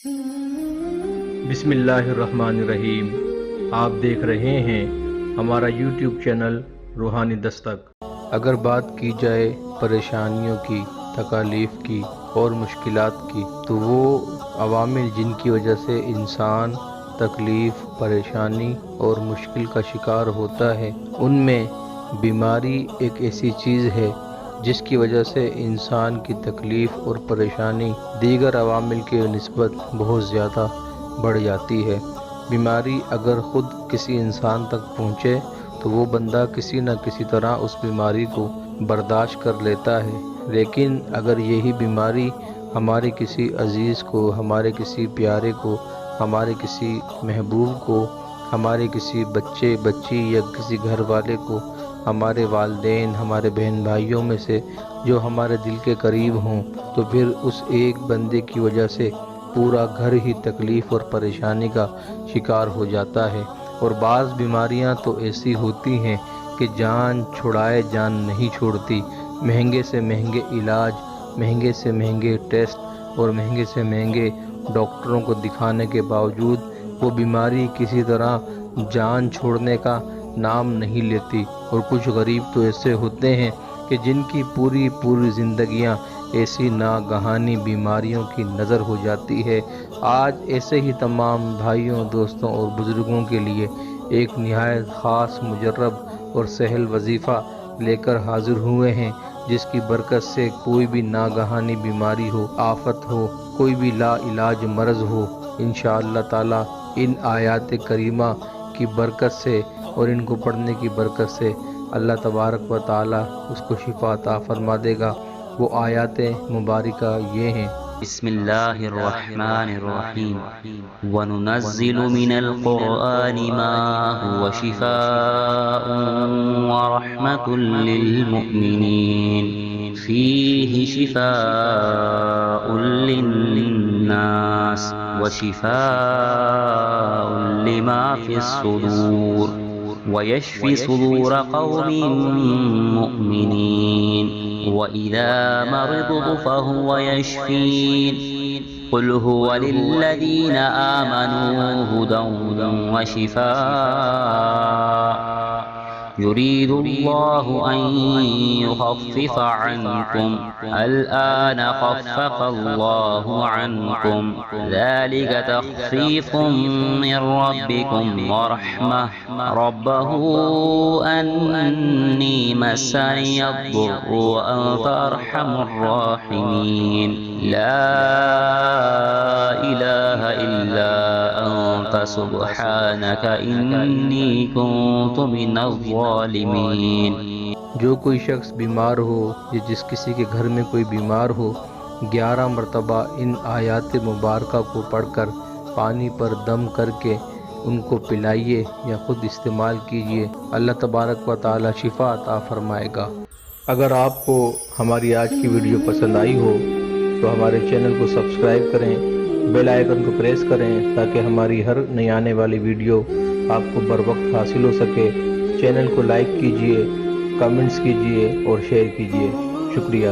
बिस्मिल्लाहिर्रहमानिर्रहीम। आप देख रहे हैं हमारा यूट्यूब चैनल रूहानी दस्तक। अगर बात की जाए परेशानियों की, तकालीफ की और मुश्किलात की, तो वो अवामिल जिनकी वजह से इंसान तकलीफ, परेशानी और मुश्किल का शिकार होता है, उनमें बीमारी एक ऐसी चीज़ है जिसकी वजह से इंसान की तकलीफ और परेशानी दीगर अवामिल के निस्बत बहुत ज़्यादा बढ़ जाती है। बीमारी अगर ख़ुद किसी इंसान तक पहुँचे तो वो बंदा किसी न किसी तरह उस बीमारी को बर्दाश्त कर लेता है, लेकिन अगर यही बीमारी हमारे किसी अजीज़ को, हमारे किसी प्यारे को, हमारे किसी महबूब को, हमारे किसी बच्चे बच्ची या किसी घर वाले को, हमारे वालिदैन, हमारे बहन भाइयों में से जो हमारे दिल के करीब हों, तो फिर उस एक बंदे की वजह से पूरा घर ही तकलीफ़ और परेशानी का शिकार हो जाता है। और बाज़ बीमारियां तो ऐसी होती हैं कि जान छुड़ाए जान नहीं छोड़ती। महंगे से महंगे इलाज, महंगे से महंगे टेस्ट और महंगे से महंगे डॉक्टरों को दिखाने के बावजूद वो बीमारी किसी तरह जान छोड़ने का नाम नहीं लेती। और कुछ गरीब तो ऐसे होते हैं कि जिनकी पूरी पूरी ज़िंदगियां ऐसी नागहानी बीमारियों की नज़र हो जाती है। आज ऐसे ही तमाम भाइयों, दोस्तों और बुज़ुर्गों के लिए एक निहायत ख़ास, मुजर्रब और सहल वजीफ़ा लेकर हाज़िर हुए हैं, जिसकी बरकत से कोई भी नागहानी बीमारी हो, आफत हो, कोई भी ला इलाज मर्ज़ हो, इंशाअल्लाह ताला इन आयात करीमा की बरकत से और इनको पढ़ने की बरकत से अल्लाह तबारक व ताला उसको शिफा अता फरमा देगा। वो आयात मुबारका ये हैं। बिस्मिल्लाहिर्रहमानिर्रहीम। वनुनज़्ज़िलु मिनल क़ुरआनि मा हुवा शिफ़ाउन व रहमतुल लिल मुमिनीन फ़ीहि शिफ़ाउन लिन्नास व शिफ़ाउन लिमा फ़िस्सुदूर ويشفي صدور قوم مؤمنين وإذا مرضت فهو يشفين قل هو للذين آمنوا هدى وشفاء يريد الله أن يخفف عنكم الآن خفف الله عنكم ذلك تخفيف من ربكم ورحمة ربه أني مسني الضر وأنت أرحم الراحمين لا إله إلا أنت سبحانك إني كنت من الظالمين۔ جو کوئی شخص بیمار ہو یا جس کسی کے گھر میں کوئی بیمار ہو، 11 مرتبہ ان آیات مبارکہ کو پڑھ کر پانی پر دم کر کے ان کو پلائیے یا خود استعمال کیجیے، اللہ تبارک و تعالی شفا عطا فرمائے گا۔ اگر آپ کو ہماری آج کی ویڈیو پسند آئی ہو تو ہمارے چینل کو سبسکرائب کریں، بیل آئیکن کو پریس کریں تاکہ ہماری ہر نئی آنے والی ویڈیو آپ کو بر وقت حاصل ہو سکے۔ چینل کو لائک کیجیے، کمنٹس کیجیے اور شیئر کیجیے۔ شکریہ۔